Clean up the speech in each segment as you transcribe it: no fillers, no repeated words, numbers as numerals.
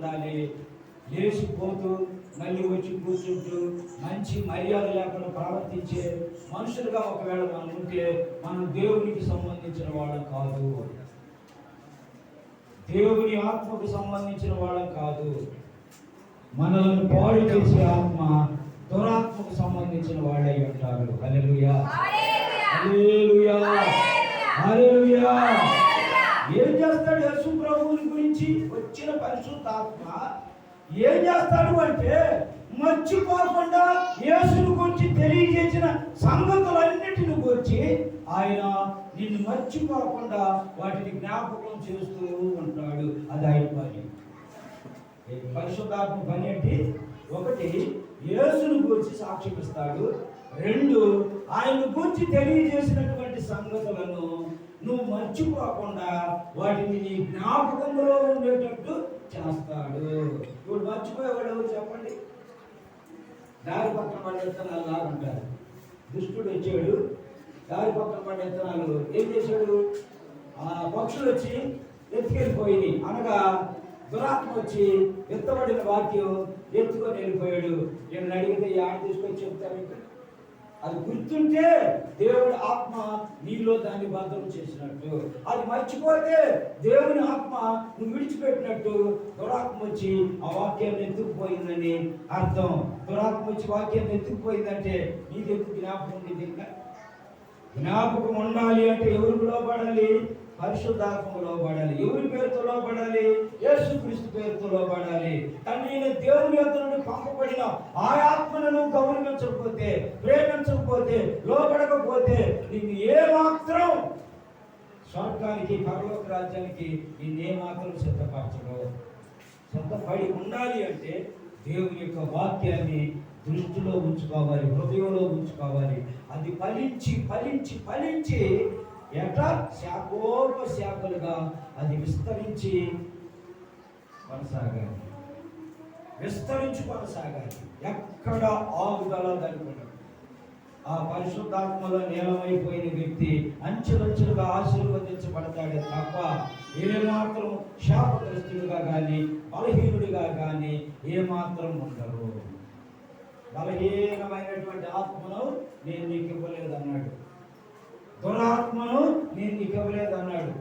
ఉండాలి. లేచిపోతూ మళ్ళీ వచ్చి కూర్చుంటూ మంచి మర్యాద లేకుండా ప్రవర్తించే మనుషులుగా ఒకవేళ మనం ఉంటే మనం దేవునికి సంబంధించిన వాళ్ళం కాదు, దేవుని ఆత్మకు సంబంధించిన వాళ్ళం కాదు. మనల్ని పాడు చేసే ఆత్మ దురాత్మకు సంబంధించిన వాళ్ళై ఉంటారు. హల్లెలూయా, హల్లెలూయా, హల్లెలూయా. ఏం చేస్తాడు యేసు ప్రభువుని గురించి వచ్చిన పరిశుద్ధాత్మ? ఏం చేస్తాడు అంటే మర్చిపోకుండా యేసుని గురించి తెలియజేసిన సంగతులన్నిటిని గురించి ఆయన నిన్ను మర్చిపోకుండా వాటిని జ్ఞాపకం చేస్తూ ఉంటాడు. అది ఆయన పని. పరిశుద్ధాత్మ పని ఏంటి? ఒకటి, యేసుని గురించి సాక్ష్యం ఇస్తాడు. రెండు, ఆయన గురించి తెలియజేసినటువంటి సంగతులను నువ్వు మర్చిపోకుండా వాటిని నీ జ్ఞాపకంలో ఉండేటట్టు చేస్తాడు. ఇప్పుడు మర్చిపోయేవాడు ఎవరు చెప్పండి? దారి పక్కన పడే విత్తనాలు లాగా ఉంటారు. దుష్టుడు వచ్చాడు, దారి పక్కన పడే విత్తనాలు ఏం చేశాడు? పక్షులు వచ్చి ఎత్తుకెళ్ళిపోయి అనగా దురాత్మ వచ్చి ఎత్తబడిన వాక్యం ఎత్తుకొని వెళ్ళిపోయాడు. నేను అడిగితే ఆడ తీసుకొని చెప్తాను. ఇక్కడ అది గుర్తుంటే దేవుడి ఆత్మ నీలో దాన్ని భద్రం చేసినట్టు. అది మర్చిపోతే దేవుని ఆత్మ నువ్వు విడిచిపెట్టినట్టు. దురాత్మ వచ్చి ఆ వాక్యాన్ని ఎత్తుకుపోయిందని అర్థం. దురాత్మ వచ్చి వాక్యాన్ని ఎత్తుకుపోయిందంటే నీది ఎందుకు జ్ఞాపకం ఉంది? జ్ఞాపకం ఉండాలి అంటే ఎవరికి లోబడాలి? పరిశుద్ధాత్మకు లోబడాలి. ఎవరి పేరుతో లోబడాలి? యేసుక్రీస్తు పేరుతో లోబడాలి. కానీ దేవుని యొద్ద నుండి పంపబడిన ఆ ఆత్మను నువ్వు గౌరవించకపోతే, ప్రేమించకపోతే, లోబడకపోతే నిన్ను ఏమాత్రం స్వర్గానికి, పరలోక రాజ్యానికి నిన్నేమాత్రం సిద్ధపరచడు. సిద్ధపడి ఉండాలి అంటే దేవుని యొక్క వాక్యాన్ని దృష్టిలో ఉంచుకోవాలి, హృదయంలో ఉంచుకోవాలి. అది ఫలించి ఫలించి ఫలించి ఎట్లా శాఖోప శాఖలుగా అది విస్తరించి కొనసాగాలి, విస్తరించి కొనసాగాలి. ఎక్కడ ఆగుదల దొరకదు. ఆ పరిశుద్ధాత్మలో నీలమైపోయిన వ్యక్తి అంచెలంచెలుగా ఆశీర్వదించబడతాడే తప్ప ఏమాత్రం శాపగ్రస్తుడిగా కానీ బలహీనుడిగా కానీ ఏమాత్రం ఉండరు. బలహీనమైనటువంటి ఆత్మను నేను నీకు ఇవ్వలేదు అన్నాడు. దురాత్మను నేను నీకు ఇవ్వలేదు అన్నాడు.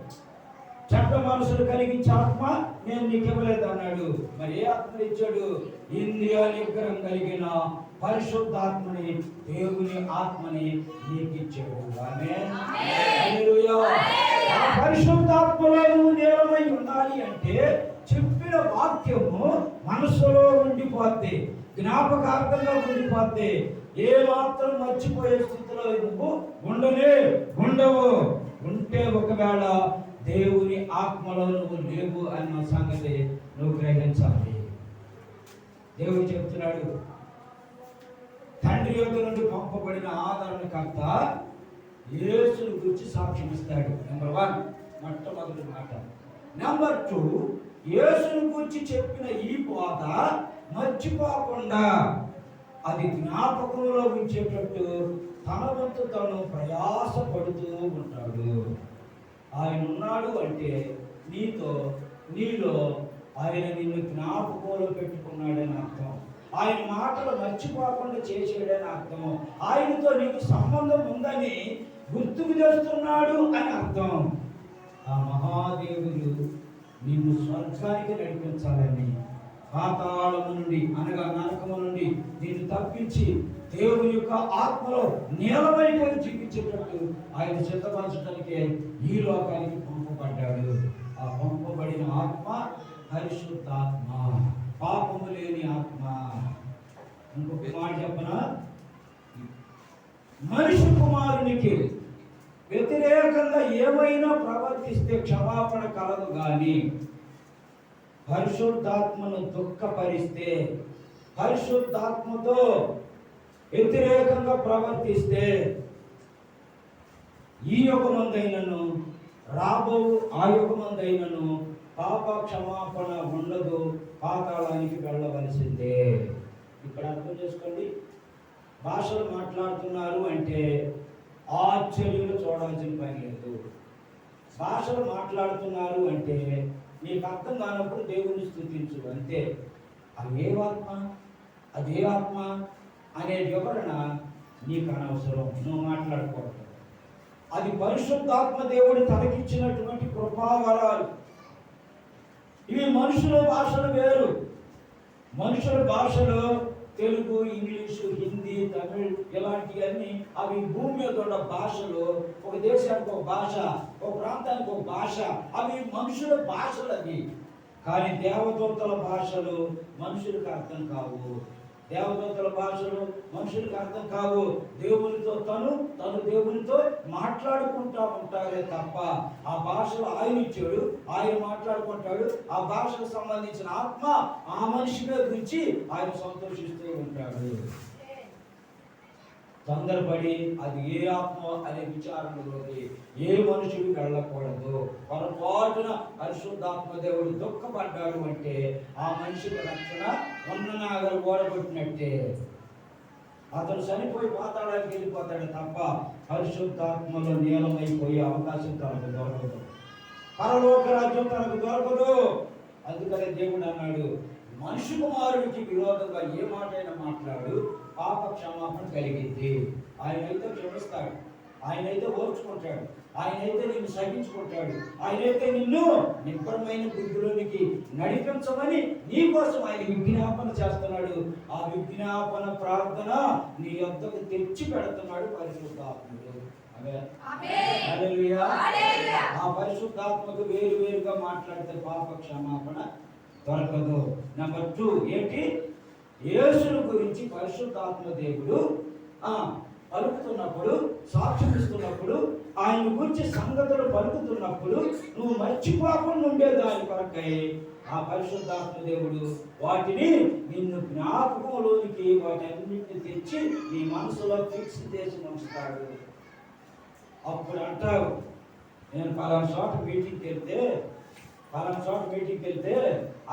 చెడ్డ మనసులు కలిగించే ఆత్మ నేను నీకు ఇవ్వలేదు అన్నాడు. మరి ఏ ఆత్మ ఇచ్చాడు? ఇంద్రియ నిగ్రహం కలిగిన పరిశుద్ధాత్మని, దేవుని ఆత్మని నీకు ఇచ్చాడు. ఆమేన్, హల్లెలూయా. ఆ పరిశుద్ధాత్మలో నువ్వు నీలమై ఉండాలి అంటే చెప్పిన వాక్యము మనసులో ఉండిపోతే, జ్ఞాపకార్థంగా ఉండిపోతే, ఏ మాత్రం మర్చిపోయే స్థితిలో నువ్వు ఉండవు. ఉంటే ఒకవేళ దేవుని ఆత్మలో నువ్వు లేవు అన్న సంగతి నువ్వు గ్రహించాలి. దేవుడు చెప్తున్నాడు, తండ్రి యొద్ద నుండి పంపబడిన ఆదరణకర్త యేసుని గురించి సాక్ష్యం ఇస్తాడు. నెంబర్ 1 మొట్టమొదటి మాట. నెంబర్ 2, యేసుని గురించి చెప్పిన ఈ బోధ మర్చిపోకుండా అది జ్ఞాపకంలో ఉంచేటట్టు తన వంతు తను ప్రయాసపడుతూ ఉంటాడు. ఆయన ఉన్నాడు అంటే నీలో ఆయన నిన్ను జ్ఞాపకంలో పెట్టుకున్నాడని అర్థం. ఆయన మాటలు మర్చిపోకుండా చేసాడని అర్థం. ఆయనతో నీకు సంబంధం ఉందని గుర్తుకు చేస్తున్నాడు అని అర్థం. ఆ మహాదేవుడు నిన్ను స్వర్గానికి నడిపించాలని, పాతాళము నుండి అనగా నరకము నుండి నిన్ను తప్పించి దేవుని యొక్క ఆత్మలో నీలమైపోయి జీవించేటట్టు ఆయన సిద్ధపరచడానికి ఈ లోకానికి పంపబడ్డాడు. ఆ పంపబడిన ఆత్మ పరిశుద్ధాత్మ, పాపము లేని ఆత్మ. ఇంకొక మాట చెప్పనా? మనిషి కుమారునికి వ్యతిరేకంగా ఏమైనా ప్రవర్తిస్తే క్షమాపణ కలదు కానీ పరిశుద్ధాత్మను దుఃఖపరిస్తే, పరిశుద్ధాత్మతో వ్యతిరేకంగా ప్రవర్తిస్తే ఈ యుగమందైనను రాబో ఆ యుగమందైనను పాప క్షమాపణ ఉండదు, పాతాళానికి వెళ్ళవలసిందే. ఇక్కడ అర్థం చేసుకోండి. భాషలు మాట్లాడుతున్నారు అంటే ఆశ్చర్యంగా చూడాల్సిన పని లేదు. భాషలు మాట్లాడుతున్నారు అంటే నీకు అర్థం కానప్పుడు దేవుని స్తుతించు అంతే. అంతే. అది ఏ ఆత్మ, అది ఏ ఆత్మ అనే వివరణ నీకు అనవసరం, నువ్వు మాట్లాడకూడదు. అది పరిశుద్ధాత్మ దేవుడు తనకిచ్చినటువంటి కృపావరాలు. ఇవి మనుషుల భాషలు వేరు. మనుషుల భాషలో తెలుగు, ఇంగ్లీషు, హిందీ, తమిళ్ ఇలాంటివన్నీ అవి భూమి మీద ఉన్న భాషలు. ఒక దేశానికి ఒక భాష, ఒక ప్రాంతానికి ఒక భాష, అవి మనుషుల భాషలు అవి. కానీ దేవదూతల భాషలు మనుషులకు అర్థం కావు. దేవదూతల భాషలు మనుషులకు అర్థం కావు. దేవునితో తను దేవునితో మాట్లాడుకుంటా ఉంటారే తప్ప ఆ భాషలో ఆయన ఇచ్చాడు, ఆయన మాట్లాడుకుంటాడు. ఆ భాషకు సంబంధించిన ఆత్మ ఆ మనిషి మీద గురించి ఆయన సంతోషిస్తూ ఉంటాడు. తొందరపడి అది ఏ ఆత్మ అనే విచారణలోకి ఏ మనుషుడు వెళ్ళకూడదు. పొరపాటున పరిశుద్ధాత్మ దేవుడు దుఃఖపడ్డాడు అంటే ఆ మనిషికి రక్షణ ఉన్ననాగలు ఓడగొట్టినట్టే. అతను చనిపోయి పాతాళానికి వెళ్ళిపోతాడు తప్ప పరిశుద్ధాత్మలో నీలమైపోయే అవకాశం తనకు దొరకదు. పరలోక రాజ్యం తనకు దొరకదు. అందుకనే దేవుడు అన్నాడు, మనిషి కుమారుడికి విరోధంగా ఏ మాట అయినా మాట్లాడు, పాప క్షమాపణ కలిగింది. ఆయనైతే క్షమిస్తాడు, ఆయనైతే ఓర్చుకుంటాడు, ఆయనైతే నిన్ను సహించుకుంటాడు, ఆయనైతే నిన్ను నిబ్బరమైన బుద్ధిలోనికి నడిపించమని నీ కోసం ఆయన విజ్ఞాపన చేస్తున్నాడు. ఆ విజ్ఞాపన ప్రార్థన నీ యొద్దకు తెచ్చి పెడుతున్నాడు పరిశుద్ధాత్ముడు. హల్లెలూయా. ఆ పరిశుద్ధాత్మకు వేరు వేరుగా మాట్లాడితే పాప క్షమాపణ దొరకదు. నెంబర్ 2 ఏంటి? యేసుని గురించి పరిశుద్ధాత్మ దేవుడు పలుకుతున్నప్పుడు, సాక్ష్యం ఇస్తున్నప్పుడు, ఆయన గురించి సంగతులు పలుకుతున్నప్పుడు నువ్వు మర్చిపోకుండా ఉండేదాని కొరకై ఆ పరిశుద్ధాత్మ దేవుడు వాటిని నిన్ను జ్ఞాపకంలోనికి వాటన్నిటిని తెచ్చి నీ మనసులో ఫిక్స్ చేసి ఉంచుతాడు. అప్పుడు అంటావు, నేను పలానా చోట మీటింగ్కి వెళ్తే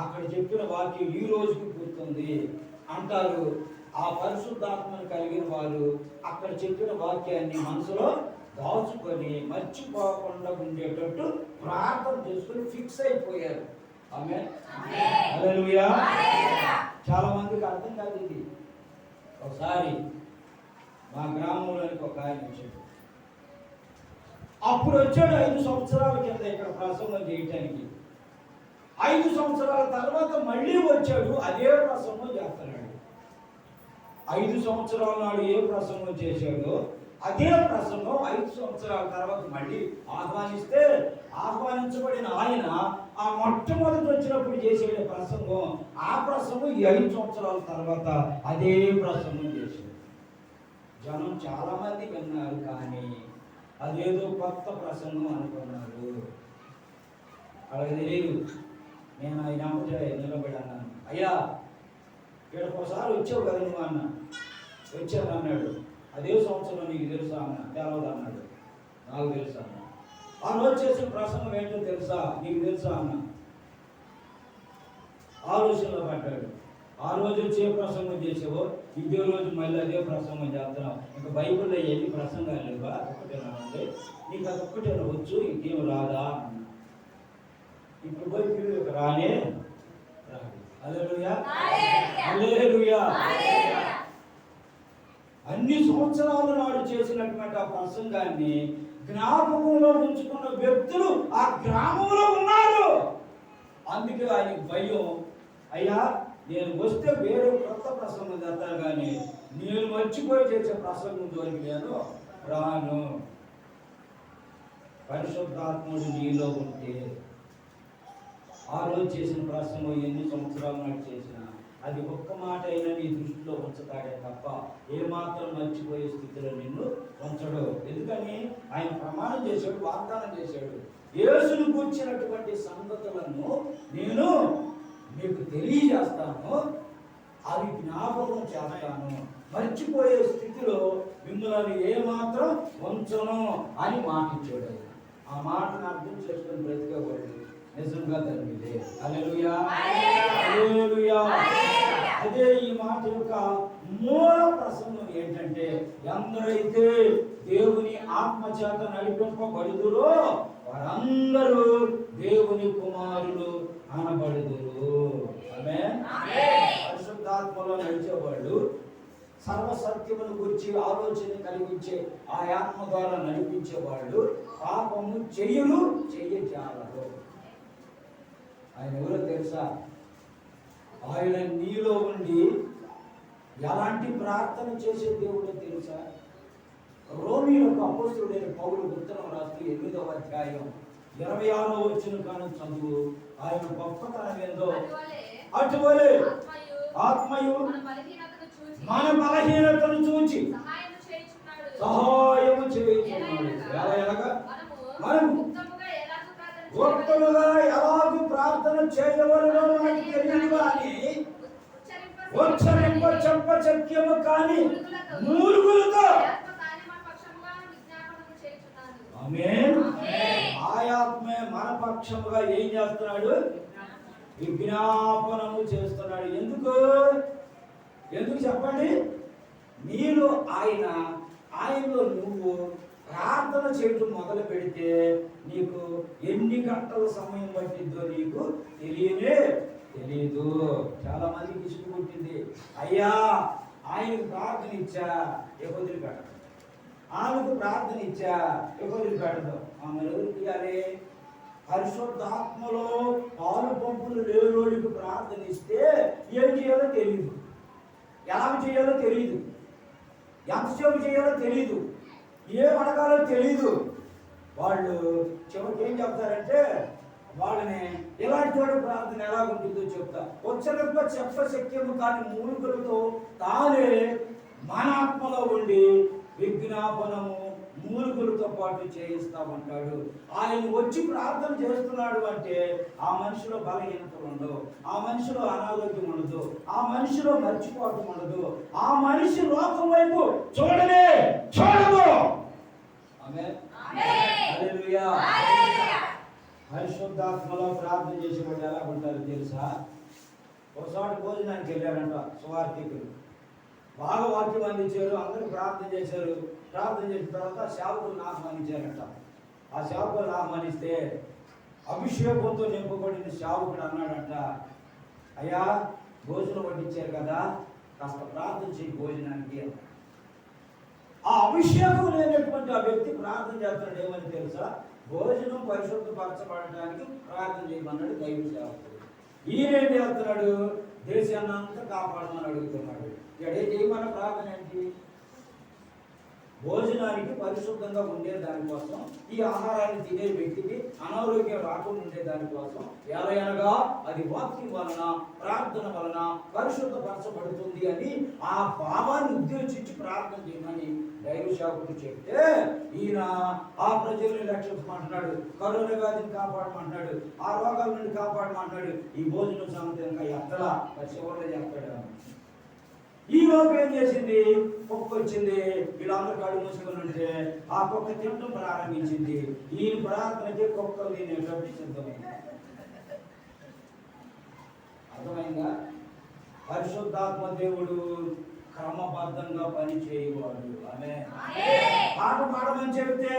అక్కడ చెప్పిన వాక్యం ఈ రోజుకి గుర్తుంది అంటారు. ఆ పరిశుద్ధాత్మను కలిగిన వారు అక్కడ చెప్పిన వాక్యాన్ని మనసులో దాచుకొని మర్చిపోకుండా ఉండేటట్టు ప్రార్థన చేసుకుని ఫిక్స్ అయిపోయారు. ఆమేన్. హల్లెలూయా. చాలా మందికి అర్థం కాదు ఇది. ఒకసారి మా గ్రామంలోనికి ఒక ఆయన వచ్చాడు. అప్పుడు వచ్చాడు 5 సంవత్సరాల కింద ఇక్కడ ప్రసంగం చేయటానికి. 5 సంవత్సరాల తర్వాత మళ్ళీ వచ్చాడు, అదే ప్రసంగం చేస్తున్నాడు. 5 సంవత్సరాల నాడు ఏ ప్రసంగం చేశాడో అదే ప్రసంగం 5 సంవత్సరాల తర్వాత మళ్ళీ ఆహ్వానించబడిన ఆయన ఆ మొట్టమొదటి వచ్చినప్పుడు చేసే ప్రసంగం, ఆ ప్రసంగం ఈ 5 సంవత్సరాల తర్వాత అదే ప్రసంగం చేశాడు. జనం చాలా మంది విన్నారు, కానీ అదేదో కొత్త ప్రసంగం అనుకున్నారు. అలాగే తెలియదు. నేను ఆయన నిలబడి అన్నాను, అయ్యా ఇక్కడికి ఒకసారి వచ్చావు కదా నువ్వు అన్న. వచ్చాను అన్నాడు. అదే సంవత్సరం నీకు తెలుసా అన్న. తెలవదు అన్నాడు. నాకు తెలుసా అన్న. ఆ రోజు చేసిన ప్రసంగం ఏంటో తెలుసా, నీకు తెలుసా అన్న. ఆలోచనలో పడ్డాడు. ఆ రోజు వచ్చే ప్రసంగం చేసేవో ఇదే రోజు మళ్ళీ అదే ప్రసంగం చేస్తున్నావు. ఇంకా బైబిల్లో ఎన్ని ప్రసంగాలు లేవా, ఒక్కటేనా ఉంది, నీకు అది ఒక్కటేనా వచ్చు, ఇంకేం రాదా అన్న. ఇప్పుడు పోయి పిల్లలు రానే రాదు. హల్లెలూయా. హల్లెలూయా. అన్ని సంవత్సరాల నాడు చేసినటువంటి ఆ ప్రసంగాన్ని జ్ఞాపకంలో ఉంచుకున్న వ్యక్తులు ఆ గ్రామంలో ఉన్నారు. అందుకే ఆయనకి భయం, అయ్యా నేను వస్తే వేరే కొత్త ప్రసంగం చేస్తాను, కానీ నేను మర్చిపోయి చేసే ప్రసంగం జోలికి నేను రాను. పరిశుద్ధాత్ముడు నీలో ఉంటే ఆ రోజు చేసిన ప్రసంగం ఎన్ని సంవత్సరాల నాడు చేసినా అది ఒక్క మాట అయినా నీ దృష్టిలో ఉంచుతాడే తప్ప ఏమాత్రం మర్చిపోయే స్థితిలో నిన్ను ఉంచడు. ఎందుకని ఆయన ప్రమాణం చేశాడు, వాగ్దానం చేశాడు, యేసును కూర్చున్నటువంటి సంగతులను నేను మీకు తెలియజేస్తాను, అవి జ్ఞాపకం చేస్తాను, మర్చిపోయే స్థితిలో మిమ్మల్ని ఏమాత్రం ఉంచను అని మాట ఇచ్చాడు. ఆ మాటను అర్థం చేసుకుని బ్రతికేవాడు నిజంగా ధన్యుడే. హల్లెలూయా. హల్లెలూయా. అదే ఈ మాట యొక్క మూల ప్రసంగం ఏంటంటే, ఎందరైతే దేవుని ఆత్మ చేత నడిపింపబడుదురో వారందరూ దేవుని కుమారులు అనబడుదురు. ఆమేన్. నడిపించేవాళ్ళు, సర్వసత్యమును గురించి ఆలోచన కలిగించే ఆ ఆత్మ ద్వారా నడిపించేవాళ్ళు పాపము చెయ్యజాలరు. ఆయన ఎవరో తెలుసా? ఆయన నీలో ఉండి ఎలాంటి ప్రార్థన చేసే దేవుడో తెలుసా? రోమీయులకు అపోస్తలుడైన పౌలు ఉత్తరం రాస్తూ 8వ అధ్యాయం 26వ వచనం కాను చదువు. ఆయన గొప్పతనం ఏందో. అటువలే ఆత్మయు మన బలహీనతను చూచి సహాయము చేయుచున్నాడు. ఎలాగా మనము గుప్తముగా ఎలాగూ ప్రార్థన చేయవలనో మనకు తెలియదు కానీ ఉచ్చరింప చెప్పశక్యము కానీ మూలుగులతో ఆమేన్. ఆయాత్మే మన పక్షముగా ఏం చేస్తున్నాడు? విజ్ఞాపనము చేస్తున్నాడు. ఎందుకు చెప్పండి? నీలో ఆయనలో నువ్వు ప్రార్థన చేయటం మొదలు పెడితే నీకు ఎన్ని గంటల సమయం పట్టిందో నీకు తెలియదు. చాలా మందికి ఇసుకు పుట్టింది. అయ్యా ఆయనకు ప్రార్థన ఇచ్చా వదిలి పెట్టదు, ఆమెకు ప్రార్థన ఇచ్చా వదిలి పెట్టదు. ఆమె ఎవరికి ఇవ్వాలి? పరిశుద్ధాత్మలో పాలు పంపులు లేనోడికి ప్రార్థన ఇస్తే ఏం చేయాలో తెలియదు, ఎలా చేయాలో తెలియదు, ఎంతసేపు చేయాలో తెలియదు, ఏం అడగాలో తెలియదు. వాళ్ళు చివరికి ఏం చెప్తారంటే వాళ్ళని ఎలాంటి వాడు ప్రార్థన ఎలా ఉంటుందో చెప్తా. ఉచ్చరింప చెప్పశక్యము కానీ మూలుగులతో తానే మన ఆత్మలో ఉండి విజ్ఞాపనము మూలుగులతో పాటు చేయిస్తామంటాడు. ఆయన వచ్చి ప్రార్థన చేస్తున్నాడు అంటే ఆ మనిషిలో బలహీనతలు ఉండవు, ఆ మనిషిలో అనారోగ్యం ఉండదు, ఆ మనిషిలో మర్చిపోవటం ఉండదు, ఆ మనిషి లోకం వైపు చూడదు. ఆమేన్. హల్లెలూయా. పరిశుద్ధాత్మలో ప్రార్థన చేసే వాళ్ళు ఎలా ఉంటారు తెలుసా? ఒకసారి భోజనానికి వెళ్ళారంట సువార్థికులు, బాగా వాక్యం అందించారు, అందరూ ప్రార్థన చేశారు. ప్రార్థన చేసిన తర్వాత సేవకులను ఆహ్వానించారంట. ఆ సేవకులను ఆహ్వానిస్తే అభిషేకంతో నింపబడిన సేవకుడు అన్నాడంట, అయ్యా భోజనం వడ్డించారు కదా, కాస్త ప్రార్థన చేయి భోజనానికి. ఆ అభిషేకం లేనటువంటి ఆ వ్యక్తి ప్రార్థన చేస్తున్నాడు. ఏమని తెలుసా? భోజనం పరిశుద్ధపరచబడటానికి ప్రార్థన చేయమన్నాడు దైవ సేవకుడు. ఈయనేం చేస్తున్నాడు? దేశాన్ని అంతా కాపాడమని అడుగుతున్నాడు. ఎడే చేయమన్న ప్రార్థన ఏంటి? భోజనానికి పరిశుద్ధంగా ఉండే దానికోసం, ఈ ఆహారాన్ని తినే వ్యక్తికి అనారోగ్యం రాకుండా ఉండే దానికోసం ఎలాగనగా అది వాక్యం వలన ప్రార్థన వలన పరిశుద్ధపరచబడుతుంది అని ఆ భావాన్ని ఉద్దేశించి ప్రార్థన చేయమని దైవ సేవకుడు చెప్తే ఈయన ఆ ప్రజల్ని రక్షించమంటున్నాడు, కరోనా వ్యాధిని కాపాడమంటున్నాడు, ఆ రోగాల నుండి కాపాడమంటున్నాడు. ఈ భోజనం సంగతి ఇంకా ఎత్తలా చివరిలో చెప్తాడు. ఈ లోపు ఏం చేసింది? కుక్క వచ్చింది. వీళ్ళందరూ కళ్ళు మూసుకొని ఉంటే ఆ కుక్క తినడం ప్రారంభించింది. ఈ ప్రార్థనకి కుక్కలు తినేటువంటి సిద్ధమైంది. అర్థమైందా? పరిశుద్ధాత్మ దేవుడు క్రమబద్ధంగా పని చేయవాడు. ఆమె పాట పాడమని చెప్తే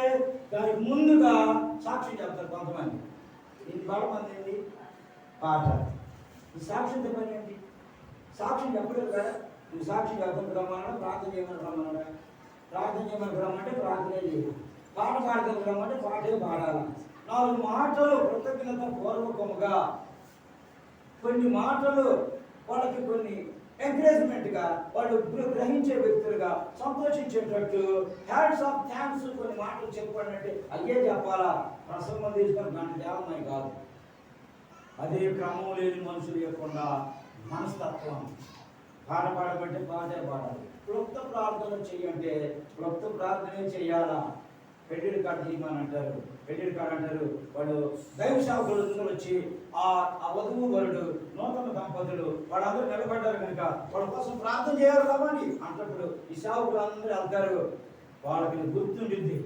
దానికి ముందుగా సాక్షి చెప్తారు కొంతమంది. ఇది పాడమంది ఏంటి? పాట. ఈ సాక్షి పని ఏంటి? సాక్షి చెప్పలేదు కదా. నువ్వు సాక్షి చెప్పకుండా రమ్మన్నా, ప్రార్థన చేయమని రమ్మన్నాడా? ప్రార్థన చేయమని రమ్మంటే ప్రార్థనే చేయదు, పాట పాడతాను రమ్మంటే పాటే పాడాలి. 4 మాటలు కృతజ్ఞత పూర్వకముగా, కొన్ని మాటలు వాళ్ళకి కొన్ని ఎంకరేజ్మెంట్గా, వాళ్ళు గ్రహించే వ్యక్తులుగా సంతోషించేటట్టు హ్యాండ్స్ ఆఫ్ థ్యాంక్స్ కొన్ని మాటలు చెప్పాడంటే అయ్యే చెప్పాలా. ప్రసంగం తీసుకొని గంట దేవమని కాదు. అదే క్రమం లేని మనుషులు ఇవ్వకుండా మనస్తత్వం. పాట పాడమంటే పాటే పాడాలి. క్లుప్త ప్రార్థన చెయ్యంటే క్లుప్త ప్రార్థనే చెయ్యాలా. పెళ్లి కార్డు తీయమని అంటారు, పెళ్లి కార్డు అంటారు. వాళ్ళు దైవ సేవకులు వచ్చి ఆ వధువు వరుడు నూతన దంపతులు వాళ్ళందరూ నిలబడ్డారు కనుక వాళ్ళ కోసం ప్రార్థన చేయాలి కాబట్టి అంటప్పుడు ఈ సేవకులు అందరూ వెళ్తారు. వాళ్ళకి గుర్తుండింది.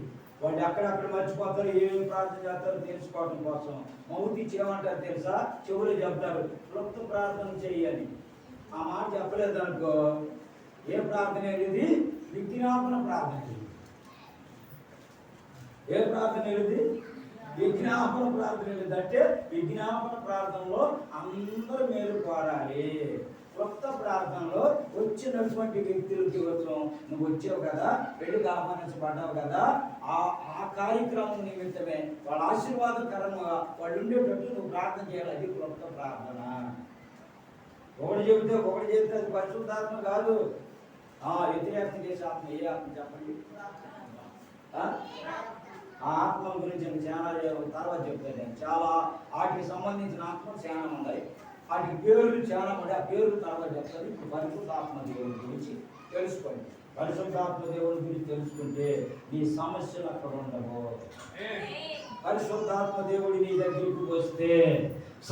వాళ్ళు ఎక్కడెక్కడ మర్చిపోతారు, ఏమేమి ప్రార్థన చేస్తారో తెలుసుకోవడం కోసం మౌతి చేయమంటారు తెలుసా? చెవులు చెప్తారు క్లుప్త ప్రార్థన చెయ్యాలి. ఆ మాట చెప్పలేదు అనుకో, ఏ ప్రార్థన అనేది? విజ్ఞాపన ప్రార్థన. ఏ ప్రార్థన ఏది? విజ్ఞాపన ప్రార్థన ఏదంటే విజ్ఞాపన ప్రార్థనలో అందరూ మేలు కోరాలి. క్లుప్త ప్రార్థనలో వచ్చినటువంటి వ్యక్తులకి నువ్వు వచ్చావు కదా, పెళ్లికి ఆహ్వానించబడ్డావు కదా, ఆ కార్యక్రమం నిమిత్తమే వాళ్ళ ఆశీర్వాదకరంగా వాళ్ళు ఉండేటట్టు నువ్వు ప్రార్థన చేయాలి. అది క్లుప్త ప్రార్థన. ఒకటి చెబితే అది పరిశుద్ధాత్మ కాదు. వ్యతిరేకం చేసే ఆత్మ ఏ ఆత్మ చెప్పండి? ఆ ఆత్మ గురించి నేను చాలా తర్వాత చెప్తాను. నేను చాలా వాటికి సంబంధించిన ఆత్మలు చాలా ఉన్నాయి, వాటికి పేర్లు చాలా ఉన్నాయి. ఆ పేర్లు తర్వాత చెప్తాను. ఇప్పుడు పరిశుద్ధాత్మ దేవుని గురించి తెలుసుకోండి. పరిశుద్ధాత్మ దేవుని గురించి తెలుసుకుంటే నీ సమస్యలు అక్కడ ఉండవు. పరిశుద్ధాత్మ దేవుడి నీ దగ్గరికి వస్తే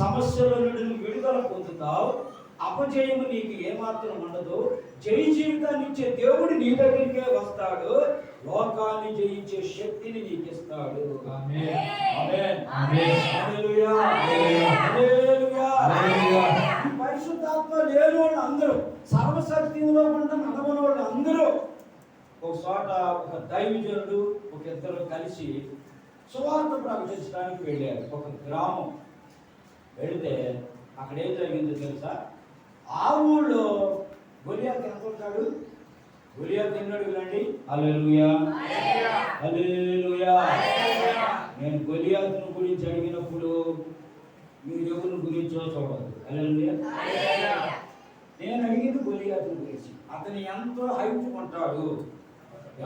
సమస్యల నుండి నువ్వు విడుదల పొందుతావు. అపజయము నీకు ఏమాత్రం ఉండదు. జయ జీవితాన్ని ఇచ్చే దేవుడు నీ దగ్గరికే వస్తాడు. లోకాన్ని జయించే శక్తిని నీకు ఇస్తాడు. పరిశుద్ధాత్మ లేని వాళ్ళు అందరూ, సర్వశక్తిలో ఉన్న నడవని వాళ్ళు అందరూ ఒక చోట ఒక దైవజనుడు ఒక ఇద్దరు కలిసి సువార్త ప్రకటించడానికి వెళ్ళారు. ఒక గ్రామం వెళితే అక్కడ ఏం జరిగిందో తెలుసా? ఆ ఊళ్ళో గొలియాతు ఎంత ఉంటాడు? గొలియాతు ఎన్నడు వినండి. హల్లెలూయా, హల్లెలూయా. నేను గొలియాతును గురించి అడిగినప్పుడు మీరు ఎవరిని గురించో చూడదు. హల్లెలూయా. నేను అడిగింది గొలియాతును గురించి. అతను ఎంతో హైట్ ఉంటాడు,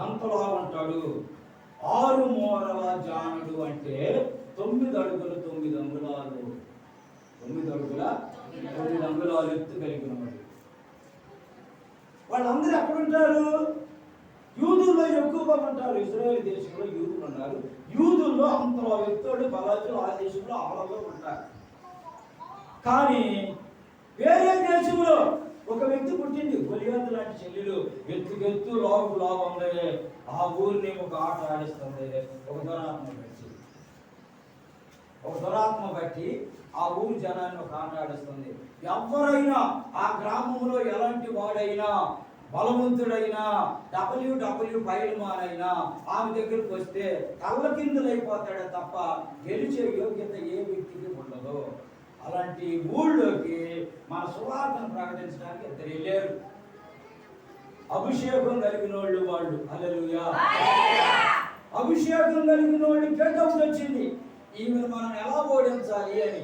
ఎంతలా ఉంటాడు? 6 మూరల జానుడు అంటే 9 అడుగులు 9 అంగుళాలు. 9 అడుగుల 9 అంగుళాలు ఎత్తు కలిగినవాడు. వాళ్ళందరూ ఎక్కడుంటారు? యూదుల్లో ఎక్కువగా ఉంటారు. ఇజ్రాయేల్ దేశంలో యూదులు ఉన్నారు. యూదుల్లో అంతలో వ్యక్తులు బలాజులు ఆ దేశంలో ఆలలో ఉంటారు. కానీ వేరే దేశంలో ఒక వ్యక్తి పుట్టింది, గొలియాతు లాంటి చెల్లెలు. ఎత్తు లావు ఉంది. ఆ ఊరిని ఒక ఆట ఆడిస్తుంది. ఒక దురాత్మ బట్టి ఆ ఊరి జనాన్ని ఒక ఆట ఆడిస్తుంది. ఎవరైనా ఆ గ్రామంలో ఎలాంటి వాడైనా, బలవంతుడైనా, డబ్ల్యూ పైల్మాన్ అయినా ఆమె దగ్గరికి వస్తే కళ్ళ కిందలైపోతాడే తప్ప గెలిచే యోగ్యత ఏ వ్యక్తికి ఉండదు. అలాంటి ఊళ్ళోకి మన సువార్తను ప్రకటించడానికి ఇద్దరు వెళ్ళారు. అభిషేకం కలిగిన వాళ్ళు. హల్లెలూయా. అభిషేకం కలిగిన వాళ్ళు గెటౌట్ వచ్చింది. ఈమెను మనం ఎలా ఓడించాలి అని.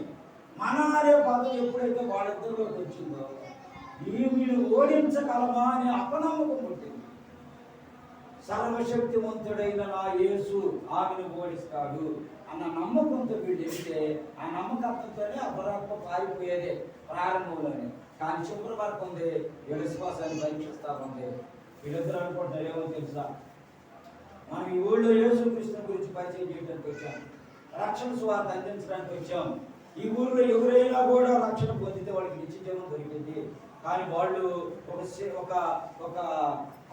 మన అనే పదం ఎప్పుడైతే వాళ్ళిద్దరిలోకి వచ్చిందో ఈమెను ఓడించగలమా అని అపనమ్మకం పుట్టింది. సర్వశక్తివంతుడైన నా యేసు ఆమెను ఓడిస్తాడు అన్న నమ్మకంతో వీళ్ళు వెళ్తే ఆ నమ్మకంతోనే అపరాత్మ పారిపోయేదే ప్రారంభంలోనే. కానీ చివరి వరకు ఉంది వీళ్ళ విశ్వాసాన్ని పరీక్షిస్తా ఉంది. వీళ్ళిద్దరు అనుకుంటారు ఏమో తెలుసా, మనం ఈ ఊళ్ళో యేసుక్రీస్తు గురించి పరిచయం చేయడానికి వచ్చాం, రక్షణ సువార్త అందించడానికి వచ్చాం. ఈ ఊళ్ళో ఎవరైనా కూడా రక్షణ పొందితే వాళ్ళకి నిత్యజీవం దొరికింది. కానీ వాళ్ళు ఒక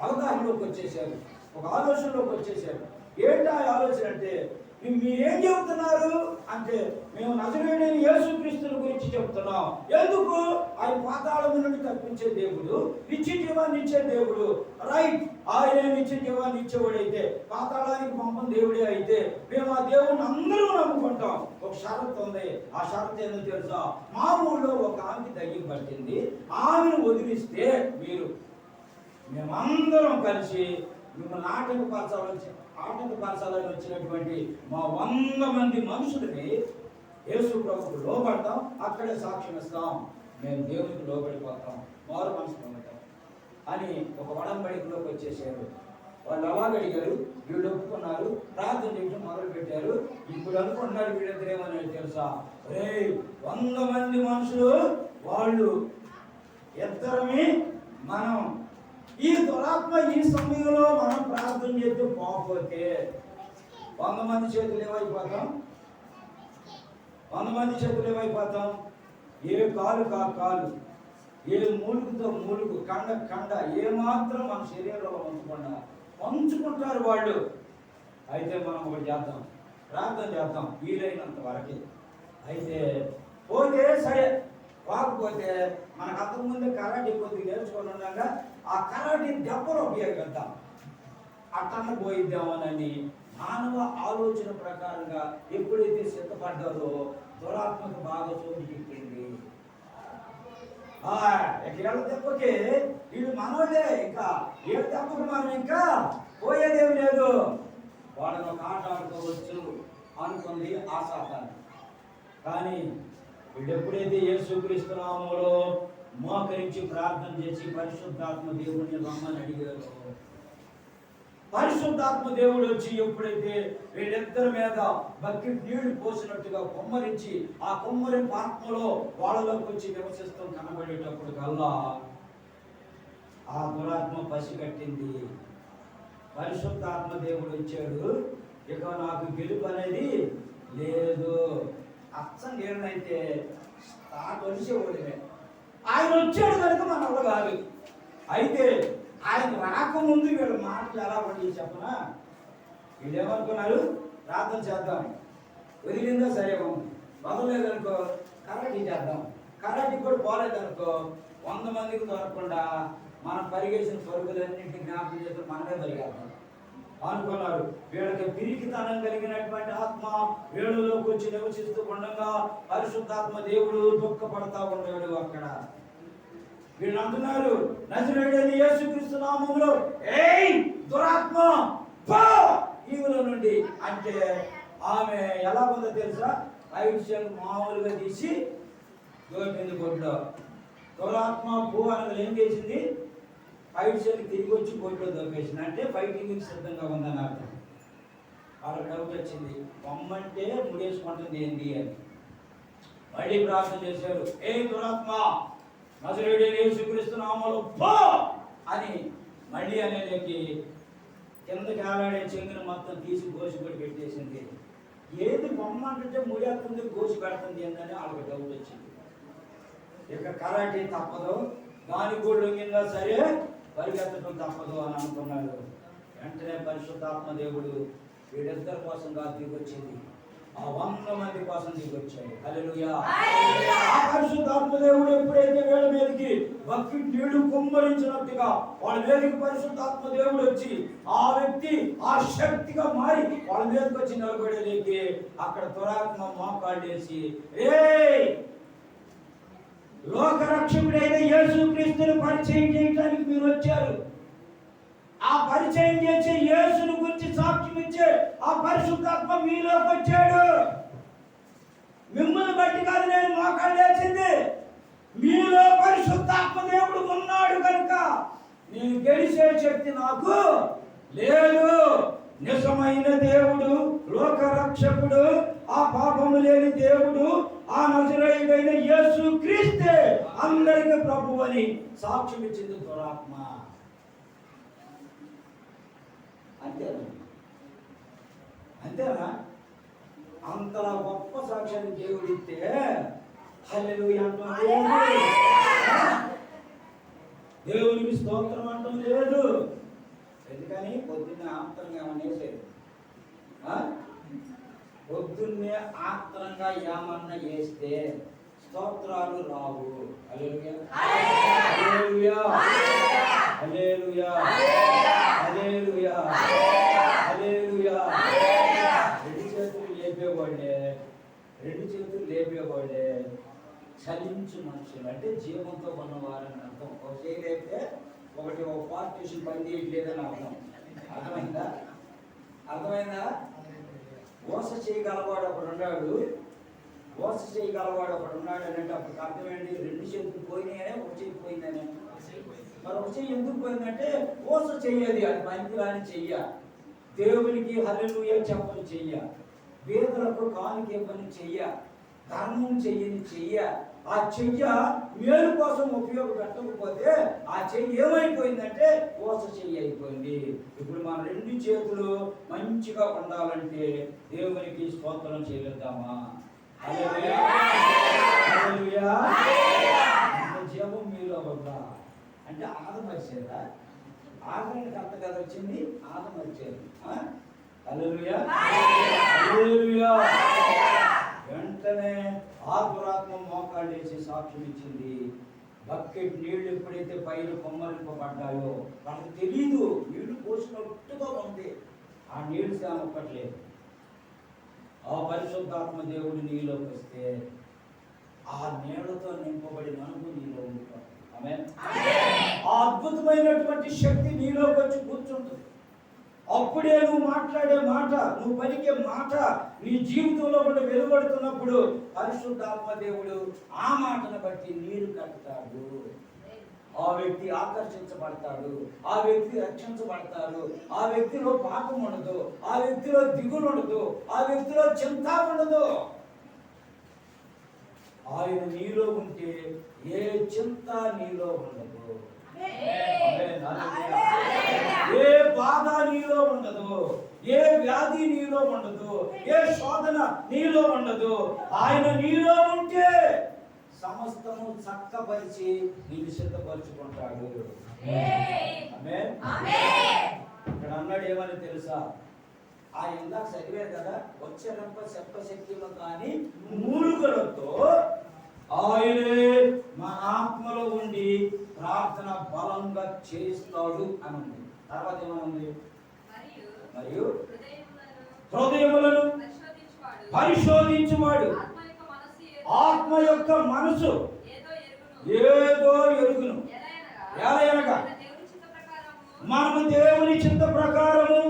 అవగాహనలోకి వచ్చేసారు, ఒక ఆలోచనలోకి వచ్చేసారు. ఏంటా ఆలోచన అంటే, మీరేం చెబుతున్నారు అంటే, మేము నజరేయుడైన యేసుక్రీస్తుని గురించి చెబుతున్నాం. ఎందుకు? ఆయన పాతాళము నుండి తప్పించే దేవుడు, నిత్య జీవాన్ని ఇచ్చే దేవుడు. రైట్, ఆయన నిత్య జీవాన్ని ఇచ్చేవాడైతే, పాతాళానికి పంపని దేవుడే అయితే మేము ఆ దేవుడిని అందరూ నమ్ముకుంటాం. ఒక షరత్ ఉంది. ఆ షరత్ ఏందో తెలుసా? మా ఊళ్ళో ఒక ఆమెకి దయ్యం పట్టింది, ఆమెను వదిలిస్తే మేమందరం కలిసి మిమ్మల్ని ఆటంకపరచాలని వచ్చినటువంటి మా 100 మంది మనుషులకి యేసు ప్రభువుకు లోబడతాం, అక్కడే సాక్ష్యం ఇస్తాం, మేము దేవునికి లోబడిపోతాం, మారు మనసు పొందుతాం అని ఒక వడంబడికలోకి వచ్చేసారు. వాళ్ళు అలాగ అడిగారు, వీళ్ళు ఒప్పుకున్నారు, ప్రార్థన చేయడం మొదలు పెట్టారు. ఇప్పుడు అనుకుంటున్నారు వీళ్ళిద్దరు ఏమని తెలుసా? 100 మంది మనుషులు వాళ్ళు ఇద్దరమే మనం. ఈ దురాత్మ ఈ సమయంలో మనం ప్రార్థన చేస్తూ పోకపోతే 100 మంది చేతులు ఏమైపోతాం? 100 మంది చేతులు ఏమైపోతాం? ఏ కాలు కాలు, ఏ మూలుగుతో మూలుగు, కండ ఏమాత్రం మన శరీరంలో పంచుకుంటారు వాళ్ళు. అయితే మనం ఒకటి చేద్దాం, ప్రార్థన చేద్దాం వీలైనంత వరకే. అయితే పోతే సరే, కాకపోతే మనకు అంతకుముందే కరాటే కొద్దిగా నేర్చుకొని ఉండగా ఆ కరాటే దెబ్బలు ఉపయోగిద్దాం, అట్టన్న పోయిద్దామని మానవ ఆలోచన ప్రకారంగా ఎప్పుడైతే సిద్ధపడ్డారో దురాత్మకు బాగా చోటు చెప్పింది. ఏళ్ళ దెబ్బకి వీళ్ళు మనోళ్ళే, ఇంకా ఏళ్ళ దెబ్బకి మనం ఇంకా పోయేదేమి లేదు, వాళ్ళని ఒక ఆట ఆడుకోవచ్చు అనుకుంది ఆ సాతాను. కానీ వీళ్ళు ఎప్పుడైతే యేసుక్రీస్తు నామములో మోకరించి ప్రార్థన చేసి పరిశుద్ధాత్మ దేవుడిని రమ్మని అడిగారు, పరిశుద్ధాత్మ దేవుడు వచ్చి ఎప్పుడైతే వీళ్ళిద్దరి మీద బకెట్ నీళ్లు పోసినట్టుగా కుమ్మరించి ఆ కుమ్మరింపు ఆత్మలో వాళ్ళలోకి వచ్చి నివసిస్తూ కనబడేటప్పుడు కల్లా ఆ దురాత్మ పసిగట్టింది. పరిశుద్ధాత్మ దేవుడు వచ్చాడు, ఇక నాకు గెలుపు అనేది లేదు. అచ్చం నేనైతే తొలిసేవాడినే, ఆయన వచ్చాడు కనుక మన వల్ల కాదు. అయితే ఆయన రాకముందు వీళ్ళ మాటలు ఎలా పడి చెప్పనా, వీళ్ళు ఏమనుకున్నారు, ప్రార్థన చేద్దాం, వదిలిందో సరే ఉంది, వదలలేదనుకో కరాటీ చేద్దాం, కరాటీ కూడా పోలేదనుకో 100 మందికి దొరకకుండా మనం పరిగేసిన పరుగులన్నింటినీ జ్ఞాపకం చేసి మనమే పరిగెడతాం అనుకున్నారు. వీళ్ళకి పిరికితనం కలిగినటువంటి ఆత్మ వీళ్ళలోకి వచ్చి నివసిస్తూ ఉండగా పరిశుద్ధాత్మ దేవుడు దుఃఖపడతా ఉన్నాడు. అక్కడ వీళ్ళు అంటున్నారు, నజరేయుడైన యేసుక్రీస్తు నామములో ఏయ్ దురాత్మ పో ఈవుల నుండి అంటే ఆమె ఎలా ఉందో తెలుసా, ఐదు మామూలుగా తీసి దోపింది గొడ్లో. దురాత్మ పో అనేది ఏం చేసింది, 5 తిరిగి వచ్చి గొడ్లో దోపేసింది. అంటే ఫైటింగ్ సిద్ధంగా ఉందని అర్థం. వాళ్ళకి డౌట్ వచ్చింది, బొమ్మంటే ముడేసుకుంటుంది ఏంటి అని. మళ్ళీ ప్రార్థన చేశారు, ఏ దురాత్మ నజరేయుడైన యేసుక్రీస్తు నామములో పో అని మళ్ళీ అనేకి కిందకి ఆలాడే చెంగును మొత్తం తీసి గోసిపడి పెట్టేసింది. ఏది బొమ్మ అంటే ముడేస్తుంది గోసి పెడుతుంది ఏంటని వాళ్ళకి డౌట్ వచ్చింది. ఇక కరాటీ తప్పదు, దానికి కూడా లొంగినా సరే పరిగెత్తడం తప్పదు అని అనుకున్నాడు. వెంటనే పరిశుద్ధాత్మ దేవుడు వీళ్ళిద్దరి కోసం కాదు దిగొచ్చింది, ఆ 100 మంది కోసం దిగొచ్చాడు. హల్లెలూయా. ఆ పరిశుద్ధాత్మ దేవుడు ఎప్పుడైతే వీళ్ళ మీదకి బకెట్ నీళ్లు కుమ్మరించినట్టుగా వాళ్ళ మీదకి పరిశుద్ధాత్మ దేవుడు వచ్చి ఆ వ్యక్తి ఆ శక్తిగా మారి వాళ్ళ మీదకి వచ్చి నిలబడేలేకి అక్కడ దురాత్మ మోకాళ్ళు వేసి, ఏయ్ లోకరక్షకుడైన యేసుక్రీస్తుని పరిచయం చేయడానికి మీరు వచ్చారు, ఆ పరిచయం చేసే యేసుని గురించి సాక్ష్యం ఇచ్చే ఆ పరిశుద్ధాత్మ మీలోకి వచ్చాడు. మిమ్మల్ని బట్టి కాదు నేను మోకాళ్ళు వేసింది, మీలో పరిశుద్ధాత్మ దేవుడు ఉన్నాడు కనుక నేను గెలిచే శక్తి నాకు లేదు. నిజమైన దేవుడు, లోకరక్షకుడు, ఆ పాపము లేని దేవుడు, ఆ నజరేయుడైన యేసుక్రీస్తే అందరికి ప్రభువు అని సాక్ష్యం ఇచ్చింది దురాత్మ. అంతేనా? అంతేనా? అంతలా గొప్ప సాక్ష్యాన్ని దేవుడు ఇస్తే హల్లెలూయా అంటాం, దేవునికి స్తోత్రం అంటాం లేదు. ఎందుకని పొద్దున్నే ఆత్రంగా ఏమన్నా వేసేది, పొద్దున్నే ఆత్రంగా ఏమన్నా వేస్తే స్తోత్రాలు రావు. హల్లెలూయా హల్లెలూయా హల్లెలూయా హల్లెలూయా హల్లెలూయా. 2 చేతులు లేపేవాళ్ళే, 2 చేతులు లేపేవాళ్ళే చలించు మనుషులు, అంటే జీవంతో ఉన్నవారని అర్థం. ఒక చేయి లేపితే ఒకటి ఒక పార్టీషన్ పని చేయట్లేదని అర్థం. అర్థమైందా? అర్థమైందా? ఓస చేయగలవాడు ఒకడు ఉన్నాడు, ఓస చేయగలవాడు ఒకడు ఉన్నాడు అంటే అప్పుడు అర్థమైంది 2 చేతులు పోయినాయనే ఒక చేయి పోయిందనే. మరి ఒక చెయ్యి ఎందుకు పోయిందంటే ఓస చెయ్యది, అది పనికిరాని చెయ్య, దేవునికి హల్లెలూయా చెప్పని చెయ్య, వేదలకు కానుకే పని చెయ్య, ధర్మం చెయ్యని చెయ్య. ఆ చెయ్య మేలు కోసం ఉపయోగపెట్టకపోతే ఆ చెయ్యి ఏమైపోయిందంటే ఓస చెయ్యి అయిపోయింది. ఇప్పుడు మన 2 చేతులు మంచిగా ఉండాలంటే దేవునికి స్తోత్రం చేయలేద్దామా? హల్లెలూయా హల్లెలూయా. జీవం మీలో ఉందా అంటే ఆదమరిచేదా? ఆదరణకి అంత కదా వచ్చింది, ఆదమరిచేది. హల్లెలూయా హల్లెలూయా. వెంటనే ఆ దురాత్మ మోకాళ్ళు వేసి సాక్ష్యం ఇచ్చింది. బకెట్ నీళ్లు ఎప్పుడైతే పైన కొమ్మరింపబడ్డాయో వాళ్ళకి తెలీదు, నీళ్లు పోసినట్టుగా ఉంది, ఆ నీళ్లు సామొక్కట్లేదు. ఆ పరిశుద్ధాత్మ దేవుడు నీలోకి వస్తే ఆ నీళ్లతో నింపబడిన అనుభవం నీలో ఉంటుంది. ఆమేన్. ఆ అద్భుతమైనటువంటి శక్తి నీలోకి వచ్చి కూర్చుంటుంది. అప్పుడే నువ్వు మాట్లాడే మాట, నువ్వు పలికే మాట నీ జీవితంలో కూడా వెలువడుతున్నప్పుడు పరిశుద్ధాత్మ దేవుడు ఆ మాటను బట్టి నీరు కట్టుతాడు. ఆ వ్యక్తి ఆకర్షించబడతాడు, ఆ వ్యక్తి రక్షించబడతాడు, ఆ వ్యక్తిలో పాపం ఉండదు, ఆ వ్యక్తిలో దిగులు ఉండదు, ఆ వ్యక్తిలో చింత ఉండదు. ఆయన నీలో ఉంటే ఏ చింత నీలో ఉండదు, ఏ బాధ నీలో ఉండదు, ఏ వ్యాధి నీలో ఉండదు, ఏ శోధన నీలో ఉండదు. ఆయన నీలో ఉంటే సమస్తము చక్కపరిచి నిన్ను సిద్ధపరుచుకుంటాడు. ఇక్కడ అన్నాడు ఏమని తెలుసా? ఆ ఇందాక చదివారు కదా, వచ్చే రంప చెప్పశక్తిలో కానీ మూలుగులతో ఆయనే మన ఆత్మలో ఉండి ప్రార్థన బలంగా చేస్తాడు అని ఉంది. తర్వాత ఏమనుంది? మరియు హృదయములను పరిశోధించువాడు ఆత్మ యొక్క మనసు ఏదో ఎరుగును. ఎలాగనగా మనము దేవుని చిత్త ప్రకారము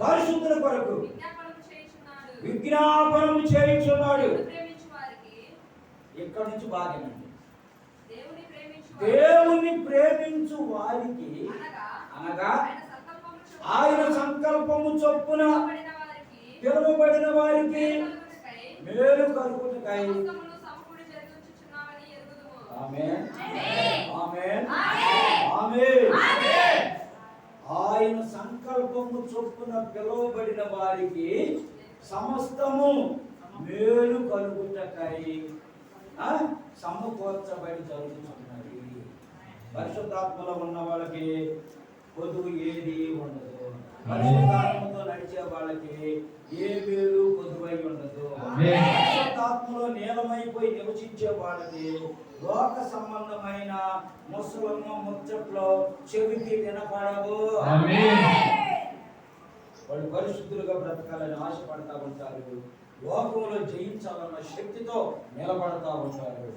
పరిశుద్ధుల కొరకు విజ్ఞాపనము చేయించున్నాడు. ఇక్కడ నుంచి బాగేనండి. దేవుని ప్రేమించు వారికి అనగా ఆయన సంకల్పము చొప్పున పిలువబడిన వారికి మేలు కలుగుటకై. ఆమేన్, ఆమేన్, ఆమేన్. ఆయన సంకల్పము చొప్పున పిలువబడిన వారికి సమస్తము మేలు కలుగుటకై సమకూర్చబడి జరుగుతున్నది. పరిశుద్ధాత్మలో ఉన్న వాళ్ళకి కొదువు ఏది ఉండదు. పరిశుద్ధాత్మతో నడిచే వాళ్ళకి ఏ మేలు కొదువై ఉండదు. పరిశుద్ధాత్మలో నీలమైపోయి నివసించే వాళ్ళకి లోక సంబంధమైన ముసలమ్మ ముచ్చట్లో చెవికి వినపడవు. వాళ్ళు పరిశుద్ధులుగా బ్రతకాలని ఆశపడతా ఉంటారు. లోకంలో జయించాలన్న శక్తితో నిలబడతా ఉంటారు.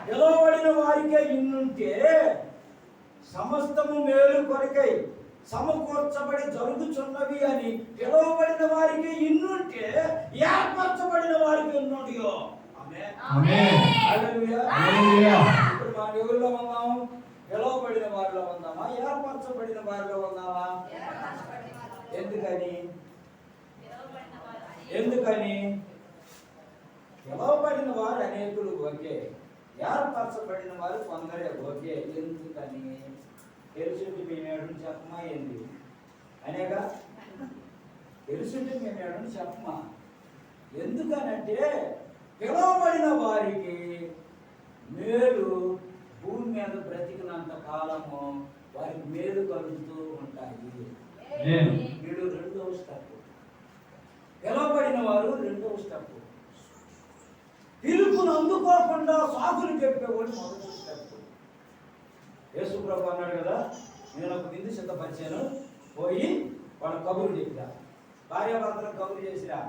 పిలువబడిన వారికే ఇన్నుంటే సమస్తము మేలు కొరకై సమకూర్చబడి జరుగుతున్నవి అని పిలువబడిన వారికి ఇన్నుంటే ఏర్పరచబడిన వారికి ఎన్నుండియో. ఇప్పుడు మనం ఎవరిలో ఉన్నాము? పిలువబడిన వారిలో ఉందామా, ఏర్పరచబడిన వారిలో ఉందామా? ఎందుకని పిలువబడిన వారు అనేకులు ఓకే, ఏర్పరచబడిన వారు కొందరే ఓకే. ఎందుకని? తెలుసుంటే మేము ఏడు చెప్పమా ఏంది అనేగా? తెలుసుంటే మేము ఏడు చెప్పమా. ఎందుకనంటే పిలువబడిన వారికి మేలు భూమి మీద బ్రతికినంత కాలము వారికి మేలు కలుగుతూ ఉంటాయి. వీడు రెండవ స్టెప్. పిలువబడిన వారు రెండవ స్టెప్. పిలుపును అందుకోకుండా సాకులు చెప్పేవాడు మొదటి స్టెప్. యేసు ప్రభు అన్నాడు కదా, నేను ఒక విందు సిద్ధపరిచాను, పోయి వాళ్ళ కబుర్లు చెప్పిరా, భార్యాభర్తలకు కబుర్లు చేసిరా.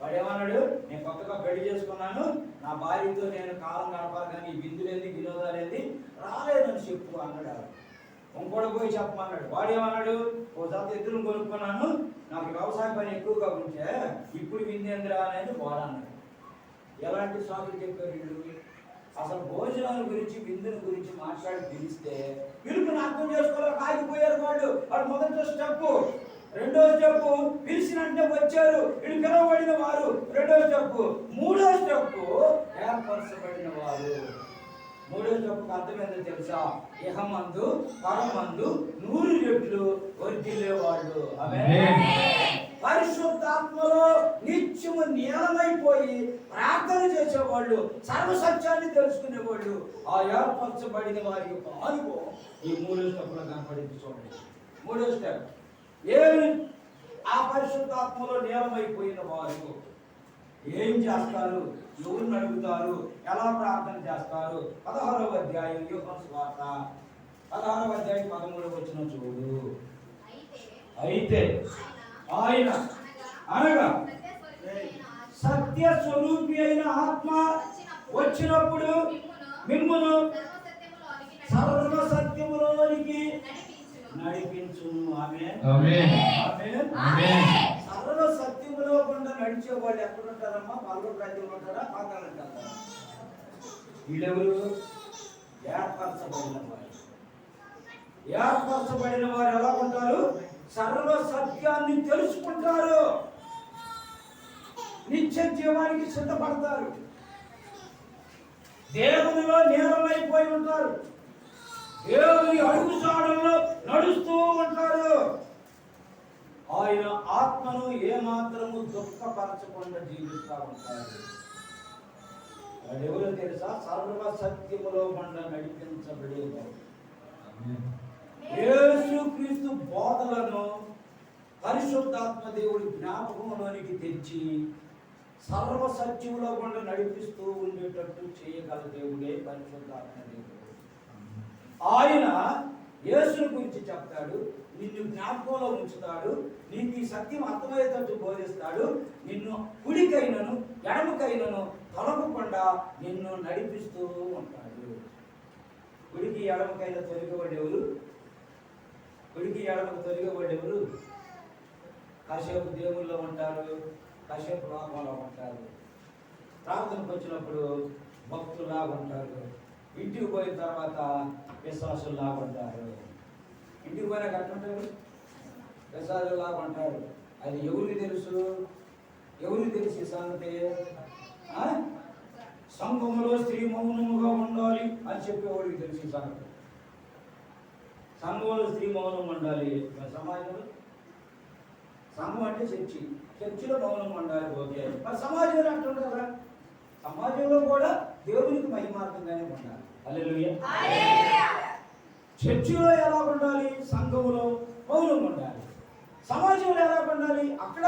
వాడు ఏమన్నాడు? నేను కొత్తగా పెళ్లి చేసుకున్నాను, నా భార్యతో నేను కాలం గడపాలి, కానీ ఈ విందులేంది వినోదాలేంది రాలేదని చెప్పు అన్నాడు. ఇంకోటి పోయి చెప్పమన్నాడు. వాడు ఏమన్నాడు? ఓ జాత ఎద్దులను కొనుక్కున్నాను, నాకు వ్యవసాయ పని ఎక్కువగా ఉంటే ఇప్పుడు విందేంద్రా అనేది వాడు అన్నాడు. ఎలాంటి సాకులు చెప్పారు వీళ్ళు? అసలు భోజనాల గురించి విందుల గురించి మాట్లాడి పిలిస్తే పిలుపుని అర్థం చేసుకోలేక ఆగిపోయారు వాళ్ళు. వాడు మొదటి స్టెప్. రెండో స్టెప్ పిలిచినంటే వచ్చారు, వీళ్ళు పిలువబడిన వారు. రెండో స్టెప్. మూడో స్టెప్ ఏర్పరచబడిన వారు. మూడో స్టెప్ అర్థం ఏంటో తెలుసా? ఇహమందు పరమందు 100 రెట్లు వర్ధిల్లే వాళ్ళు. పరిశుద్ధాత్మలో నిత్యము నీలమైపోయి ప్రార్థన చేసేవాళ్ళు, సర్వసత్యాన్ని తెలుసుకునేవాళ్ళు. ఆ ఏర్పరచబడిన వారి యొక్క అనుభవం ఈ మూడో స్టెప్లో కనపడింది. చూడండి, మూడో స్టెప్. ఏమి? ఆ పరిశుద్ధాత్మలో నీలమైపోయిన వారు ఏం చేస్తారు? ఎవరిని అడుగుతారు? ఎలా ప్రార్థన చేస్తారు? 16వ అధ్యాయం యోహాను సువార్త 16వ అధ్యాయం 13వ వచనం చూడు. అయితే ఆయన అనగా సత్య స్వరూపి అయిన ఆత్మ వచ్చినప్పుడు మిమ్మును సర్వ సత్యములోనికి నడిపించును. ఆమేన్. సర్వ సత్యములో గుండా నడిచే వాళ్ళు ఎక్కడుంటారమ్మా? పరలోక రాజ్యంలో ఉంటారా, పాతాళంలో ఉంటారా? వీళ్ళెవరు? ఏర్పరచబడిన వారు. ఏర్పరచబడిన వారు ఎలా ఉంటారు? సర్వ సత్యాన్ని తెలుసుకుంటారు, నిత్య జీవానికి సిద్ధపడతారు, దేవునిలో నీలమైపోయి ఉంటారు, దేవుని అడుగుజాడల్లో నడుస్తూ ఉంటారు. ఆయన ఆత్మను ఏమాత్రము దుఃఖపరచకుండా జీవిస్తూ ఉంటారు. వాడెవరో తెలుసా? సర్వ సత్యములో గుండా నడిపించబడేవారు. యేసుక్రీస్తు బోధలను పరిశుద్ధాత్మ దేవుడి జ్ఞాపకంలోనికి తెచ్చి సర్వ సత్యములో గుండా నడిపిస్తూ ఉండేటట్టు చేయగల దేవుడే పరిశుద్ధాత్మ దేవుడు. ఆయన యేసుని గురించి చెప్తాడు, నిన్ను జ్ఞాపకంలో ఉంచుతాడు, నీకు ఈ సత్యం అర్థమయ్యేటట్టు బోధిస్తాడు, నిన్ను కుడికైనను ఎడమకైనను తొలగకుండా నిన్ను నడిపిస్తూ ఉంటాడు. కుడికి ఎడమకైన తొలగబడేవారు, కుడికి ఎడమకు తొలగబడేవారు కాసేపు దేవుల్లో ఉంటారు, కాసేపు లోకంలో ఉంటారు. ప్రార్థనకు వచ్చినప్పుడు భక్తులాగా ఉంటారు, ఇంటికి పోయిన తర్వాత విశ్వాసులాగా ఉంటారు. ఇంటికి పోయినాక ఎట్లుంటారు? విశ్వాసులాగా ఉంటారు. అది ఎవరికి తెలుసు? ఎవరికి తెలిసి సంగతి? సంఘములో స్త్రీ మౌనముగా ఉండాలి అని చెప్పేవాడికి తెలిసి సంగతి. సంఘంలో స్త్రీ మౌనం ఉండాలి. సమాజంలో సంఘం అంటే చర్చి, చర్చిలో మౌనం ఉండాలి. ఓకే, మరి సమాజంలో అంటుంటారా? సమాజంలో కూడా దేవునికి మహిమార్థంగానే ఉండాలి. హల్లెలూయా. చర్చిలో ఎలా ఉండాలి? సంఘములో మౌనం ఉండాలి. సమాజంలో ఎలా ఉండాలి? అక్కడ